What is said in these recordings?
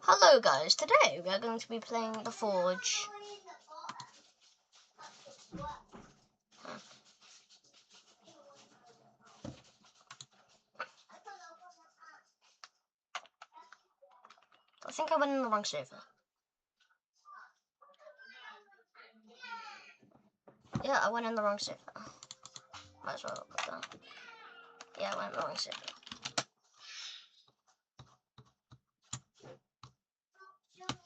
Hello guys, today we are going to be playing The Forge. I think I went in the wrong server. Yeah, I went in the wrong server. Might as well put that. Yeah, I went in the wrong server.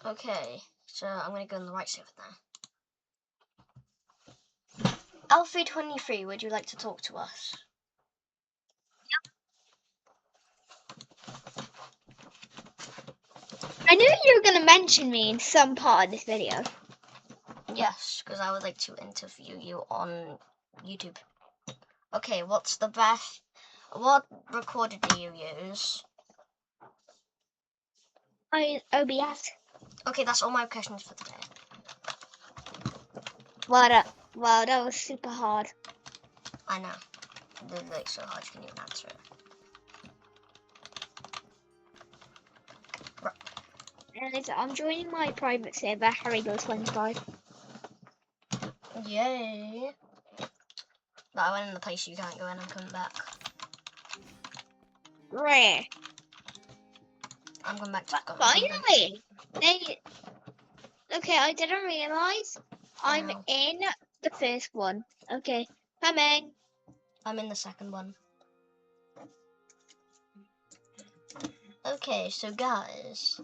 Okay, so I'm going to go in the right server now. Alfie23, would you like to talk to us? I knew you were going to mention me in some part of this video. Yes, because I would like to interview you on YouTube. Okay, what's the best? What recorder do you use? OBS. Okay, that's all my questions for today. Wow, that was super hard. I know. They're like so hard you can even answer it. And I'm joining my private server, Haribo25. Yay! But I went in the place you can't go in. I'm coming back. Rare. I'm going back to the Finally! Okay, I didn't realise I'm Oh. in the first one. Okay, coming. I'm in the second one. Okay, so guys.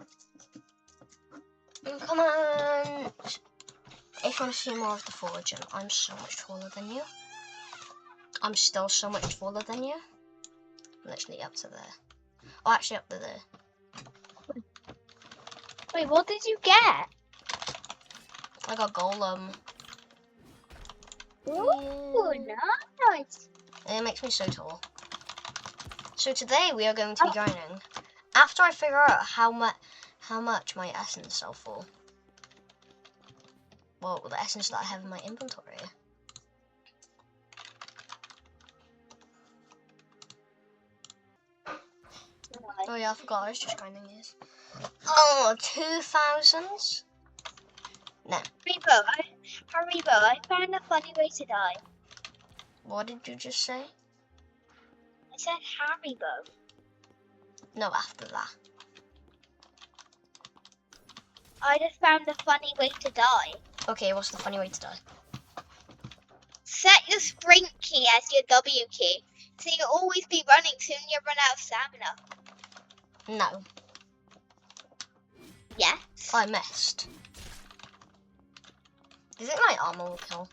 Come on! If you want to see more of The Forge, and I'm so much taller than you. I'm still so much taller than you. Literally up to there. Oh, actually up to there. Wait, what did you get? I got Golem. Ooh, nice. And it makes me so tall. So today we are going to be grinding. After I figure out how much my essence sell for. Well, the essence that I have in my inventory. Oh yeah, I forgot I was just grinding these. Oh, 2,000s? No. Haribo, I found a funny way to die. What did you just say? I said Haribo. No, after that. I just found a funny way to die. Okay, what's the funny way to die? Set your sprint key as your W key, so you'll always be running soon you run out of stamina. No. Yes. I missed. Do you think my armor will kill?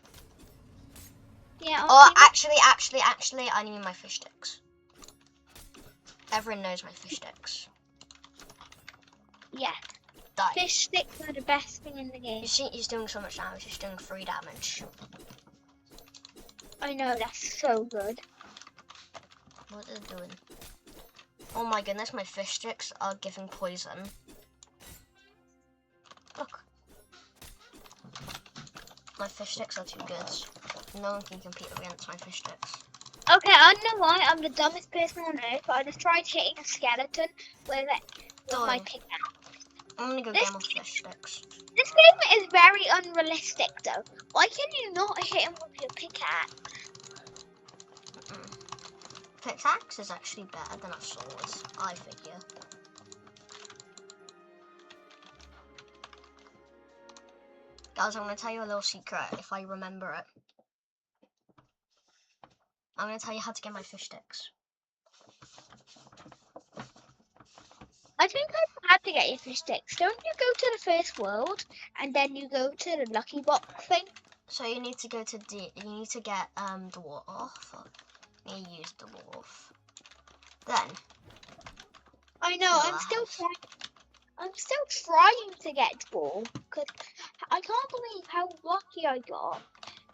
Yeah. Oh, actually, I need my fish sticks. Everyone knows my fish sticks. Yeah. Die. Fish sticks are the best thing in the game. You see, he's doing so much damage. He's doing 3 damage. I know, that's so good. What are they doing? Oh my goodness, my fish sticks are giving poison. Look. My fish sticks are too good. No one can compete against my fish sticks. Okay, I don't know why I'm the dumbest person on earth, but I just tried hitting a skeleton with my pickaxe. I'm gonna go get more fish sticks. This game is very unrealistic though. Why can you not hit him with your pickaxe? Pickaxe is actually better than a sword, I figure. Guys, I'm gonna tell you a little secret if I remember it. I'm gonna tell you how to get my fish sticks. I think I've had to get your fish sticks. Don't you go to the first world and then you go to the lucky box thing? So you need to go to you need to get dwarf. You use dwarf. Then. I know. I'm still trying to get dwarf because I can't believe how lucky I got.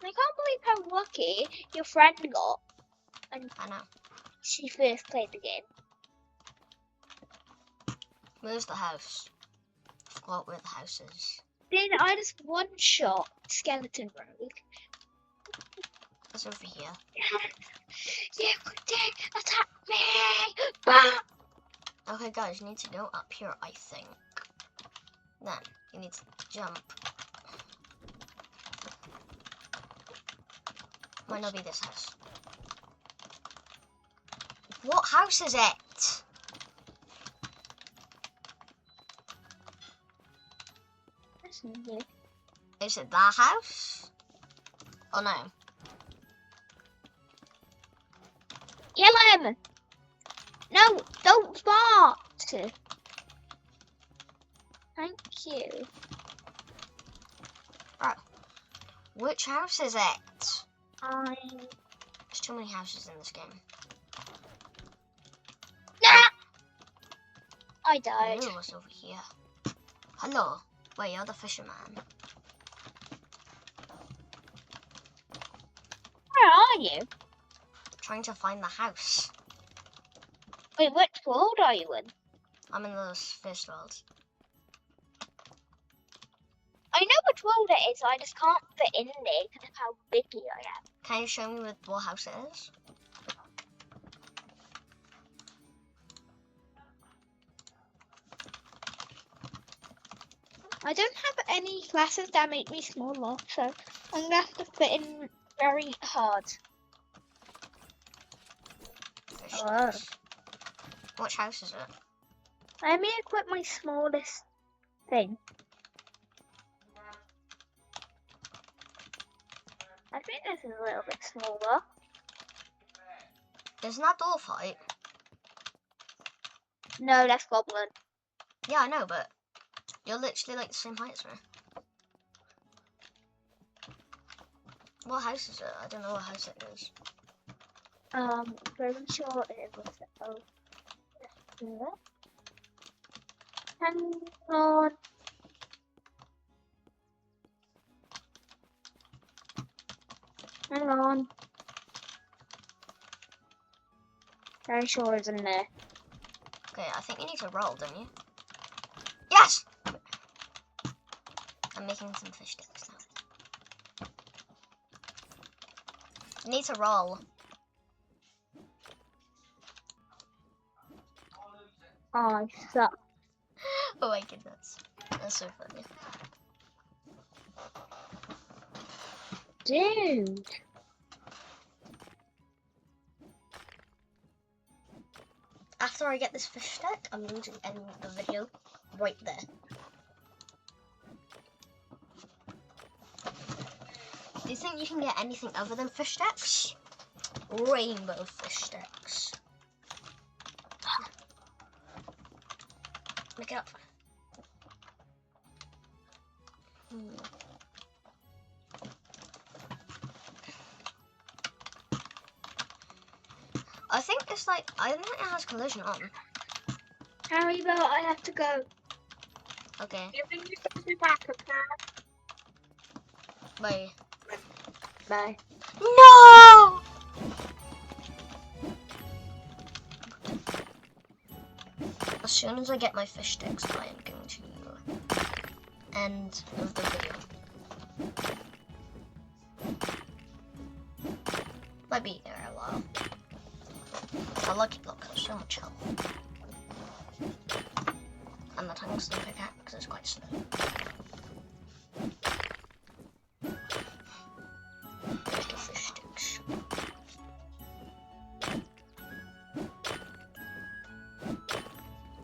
And I can't believe how lucky your friend got. And I know. she first played the game. Where's the house? I forgot where the house is. Then I just one-shot Skeleton Rogue. It's over here. You did attack me! Bah! Okay, guys, you need to go up here, I think. Then you need to jump. Might not be this house. What house is it? That's not here. Is it that house? Oh no. Kill him! No, don't fart! Thank you. Right. Which house is it? I'm... There's too many houses in this game. Nah! I died. I knew it was over here. Hello. Wait, you're the fisherman. Where are you? Trying to find the house. Wait, which world are you in? I'm in the first world. I know which world it is, I just can't fit in there because of how big I am. Can you show me what house it is? I don't have any glasses that make me smaller, so I'm gonna have to fit in very hard. Fish Hello. sticks. Which house is it? Let me equip my smallest thing. I think this is a little bit smaller. Isn't that door fight? No, that's Goblin. Yeah, I know, but you're literally like the same height as me. What house is it? I don't know what house it is. Very sure it was. Oh, yeah. Hang on. Hang on. Very sure it's in there. Okay, I think you need to roll, don't you? Yes! I'm making some fish sticks now. You need to roll. I suck. Oh my goodness. That's so funny. Dude. After I get this fish stick, I'm going to end the video right there. Do you think you can get anything other than fish sticks? Rainbow fish sticks. Look it up. I think it's like, I don't think it has collision on. Harry, though, I have to go. Okay, Giving you the back, okay? bye. Bye. No! As soon as I get my fish sticks, I am going to end of the video. Might be there a while. A lucky block has so much health. And the tungsten pickaxe is quite slow. There's the fish sticks.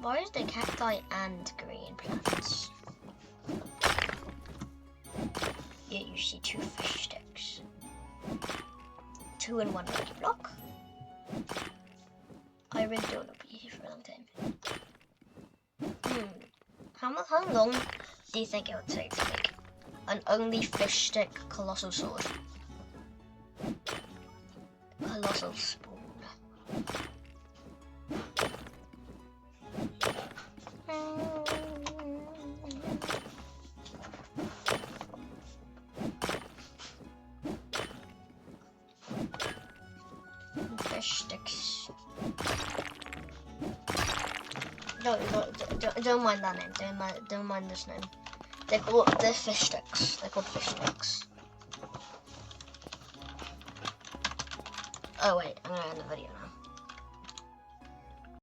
Why is there cacti and green plants? Yeah, you see 2 fish sticks. 2 in 1 lucky block. I really don't want to be here for a long time. How long do you think it would take to make an only fish stick colossal sword? Colossal spoon. Fish sticks. Don't mind that name. Don't mind this name. They're fish sticks. They're called fish sticks. Oh wait, I'm gonna end the video now.